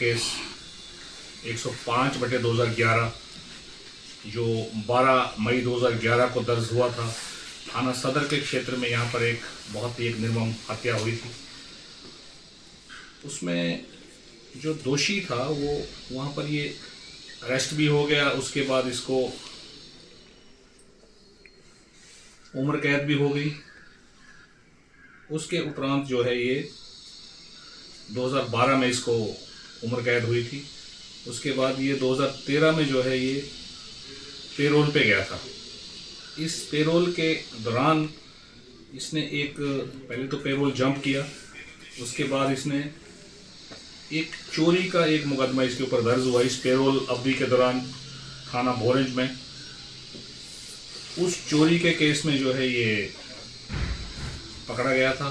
Case 105/2011 जो 12 मई 2011 को दर्ज हुआ था। थाना सदर के क्षेत्र में यहाँ पर एक बहुत ही एक निर्मम हत्या हुई थी। उसमें जो दोषी था वो वहाँ पर ये अरेस्ट भी हो गया, उसके बाद इसको उम्र कैद भी हो गई। उसके उपरांत जो है ये 2012 में इसको उम्र कैद हुई थी। उसके बाद ये 2013 में जो है ये पेरोल पे गया था। इस पेरोल के दौरान इसने पहले तो पेरोल जंप किया, उसके बाद इसने एक चोरी का एक मुकदमा इसके ऊपर दर्ज हुआ इस पेरोल अवधि के दौरान थाना भोरंज में। उस चोरी के केस में जो है ये पकड़ा गया था,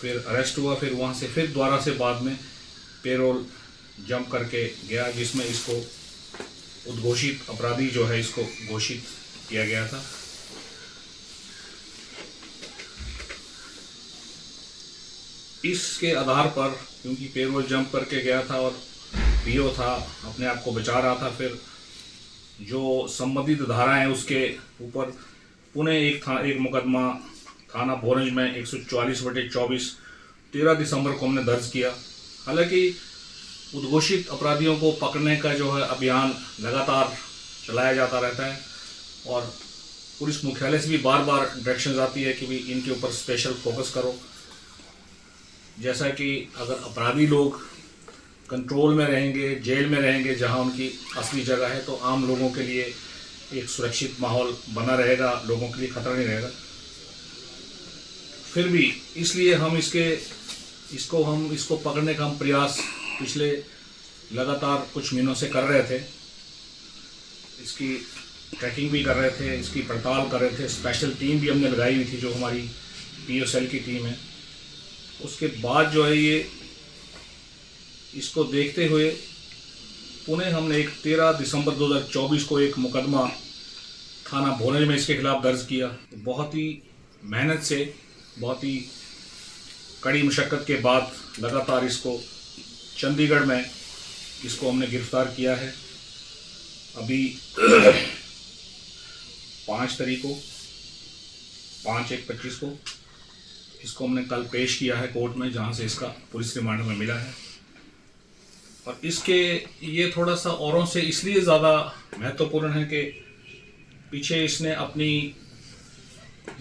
फिर अरेस्ट हुआ, फिर वहाँ से फिर दोबारा से बाद में पेरोल जंप करके गया, जिसमें इसको उद्घोषित अपराधी जो है इसको घोषित किया गया था। इसके आधार पर, क्योंकि पेरोल जंप करके गया था और पीओ था, अपने आप को बचा रहा था, फिर जो संबंधित धारा है उसके ऊपर पुणे एक मुकदमा थाना भोरंज में 144/24 13 दिसंबर को हमने दर्ज किया। हालांकि उद्घोषित अपराधियों को पकड़ने का जो है अभियान लगातार चलाया जाता रहता है और पुलिस मुख्यालय से भी बार बार डायरेक्शंस आती है कि भी इनके ऊपर स्पेशल फोकस करो। जैसा कि अगर अपराधी लोग कंट्रोल में रहेंगे, जेल में रहेंगे जहां उनकी असली जगह है, तो आम लोगों के लिए एक सुरक्षित माहौल बना रहेगा, लोगों के लिए खतरा नहीं रहेगा। फिर भी इसलिए हम इसको पकड़ने का हम प्रयास पिछले लगातार कुछ महीनों से कर रहे थे। इसकी ट्रैकिंग भी कर रहे थे, इसकी पड़ताल कर रहे थे। स्पेशल टीम भी हमने लगाई हुई थी जो हमारी पीओ सेल की टीम है। उसके बाद जो है ये इसको देखते हुए पुणे हमने एक 13 दिसंबर 2024 को एक मुकदमा थाना भोरंज में इसके खिलाफ दर्ज किया। बहुत ही मेहनत से, बहुत ही कड़ी मशक्क़त के बाद लगातार इसको चंडीगढ़ में इसको हमने गिरफ्तार किया है। अभी 5/1/25 को इसको हमने कल पेश किया है कोर्ट में, जहां से इसका पुलिस रिमांड में मिला है। और इसके ये थोड़ा सा औरों से इसलिए ज़्यादा महत्वपूर्ण है कि पीछे इसने अपनी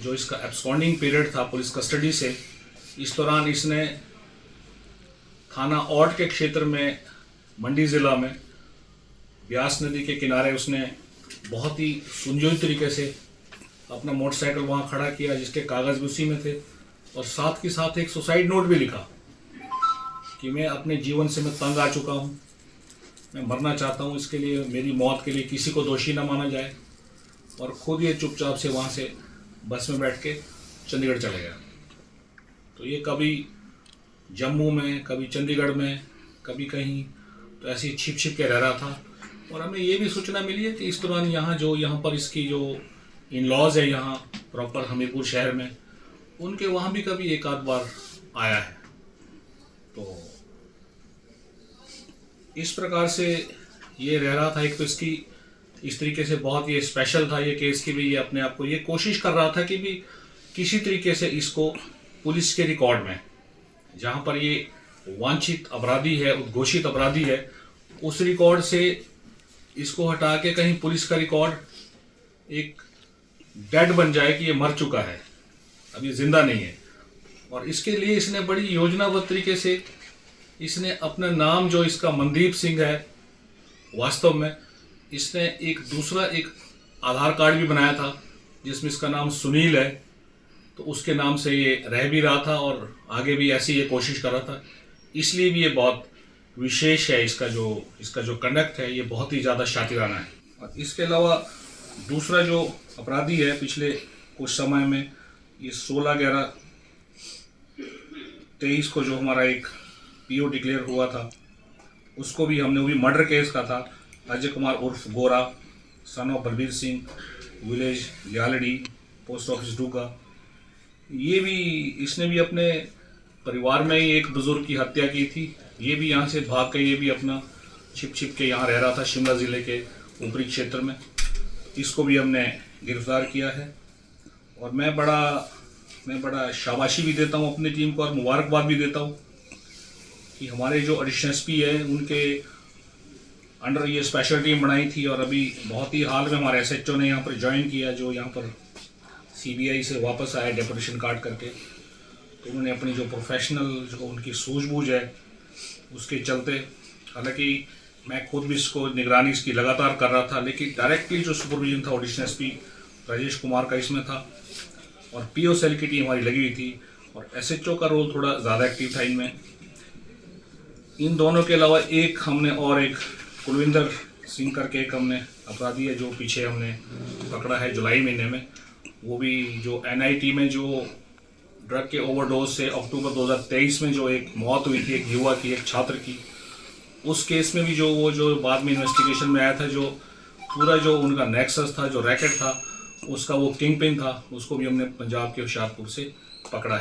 जो इसका एब्सकॉन्डिंग पीरियड था पुलिस कस्टडी से, इस दौरान इसने थाना औट के क्षेत्र में मंडी ज़िला में ब्यास नदी के किनारे उसने बहुत ही सुनियोजित तरीके से अपना मोटरसाइकिल वहाँ खड़ा किया, जिसके कागज़ भी उसी में थे, और साथ ही साथ एक सुसाइड नोट भी लिखा कि मैं अपने जीवन से मैं तंग आ चुका हूँ, मैं मरना चाहता हूँ, इसके लिए मेरी मौत के लिए किसी को दोषी न माना जाए। और खुद ये चुपचाप से वहाँ से बस में बैठ के चंडीगढ़ चले गया। तो ये कभी जम्मू में, कभी चंडीगढ़ में, कभी कहीं, तो ऐसे ही छिप के रह रहा था। और हमें ये भी सूचना मिली है कि इस दौरान यहाँ पर इसकी जो इन लॉज है यहाँ प्रॉपर हमीरपुर शहर में, उनके वहाँ भी कभी एक आध बार आया है। तो इस प्रकार से ये रह रहा था। एक तो इसकी इस तरीके से बहुत ये स्पेशल था ये केस की भी, ये अपने आप को ये कोशिश कर रहा था कि भी किसी तरीके से इसको पुलिस के रिकॉर्ड में, जहाँ पर ये वांछित अपराधी है, उद्घोषित अपराधी है, उस रिकॉर्ड से इसको हटा के कहीं पुलिस का रिकॉर्ड एक डेड बन जाए कि ये मर चुका है, अब ये जिंदा नहीं है। और इसके लिए इसने बड़ी योजनाबद्ध तरीके से इसने अपना नाम जो इसका मनदीप सिंह है, वास्तव में इसने एक दूसरा एक आधार कार्ड भी बनाया था जिसमें इसका नाम सुनील है, तो उसके नाम से ये रह भी रहा था और आगे भी ऐसी ये कोशिश कर रहा था। इसलिए भी ये बहुत विशेष है, इसका जो कंडक्ट है ये बहुत ही ज़्यादा शातिराना है। और इसके अलावा दूसरा जो अपराधी है पिछले कुछ समय में, ये 16/11/23 को जो हमारा एक पीओ डिक्लेयर हुआ था, उसको भी हमने, वो भी मर्डर केस का था। अजय कुमार उर्फ Gora, son of Balbir Singh, village Lialdi, post office Duga. ये भी इसने भी अपने परिवार में ही एक बुजुर्ग की हत्या की थी। ये भी यहाँ से भाग के, ये भी अपना छिप छिप के यहाँ रह रहा था शिमला ज़िले के ऊपरी क्षेत्र में। इसको भी हमने गिरफ्तार किया है और मैं बड़ा शाबाशी भी देता हूँ अपनी टीम को और मुबारकबाद भी देता हूँ कि हमारे जो एडिशनल एसपी है उनके अंडर ये स्पेशल टीम बनाई थी और अभी बहुत ही हाल में हमारे एसएचओ ने यहाँ पर ज्वाइन किया, जो यहाँ पर सीबीआई से वापस आया डेपुटेशन काट करके। तो उन्होंने अपनी जो प्रोफेशनल जो उनकी सूझबूझ है उसके चलते, हालांकि मैं खुद भी इसको निगरानी इसकी लगातार कर रहा था, लेकिन डायरेक्टली जो सुपरविजन था एडिशनल एसपी राजेश कुमार का इसमें था और पीओ सेल की टीम हमारी लगी हुई थी और एसएचओ का रोल थोड़ा ज़्यादा एक्टिव था इनमें। इन दोनों के अलावा एक हमने और एक कुलविंदर सिंह करके एक हमने अपराधी है जो पीछे हमने पकड़ा है जुलाई महीने में। वो भी जो एनआईटी में जो ड्रग के ओवरडोज से अक्टूबर 2023 में जो एक मौत हुई थी एक युवा की, एक छात्र की, उस केस में भी जो बाद में इन्वेस्टिगेशन में आया था, जो पूरा जो उनका नेक्सस था, जो रैकेट था, उसका वो किंग पिन था, उसको भी हमने पंजाब के होशियारपुर से पकड़ा है।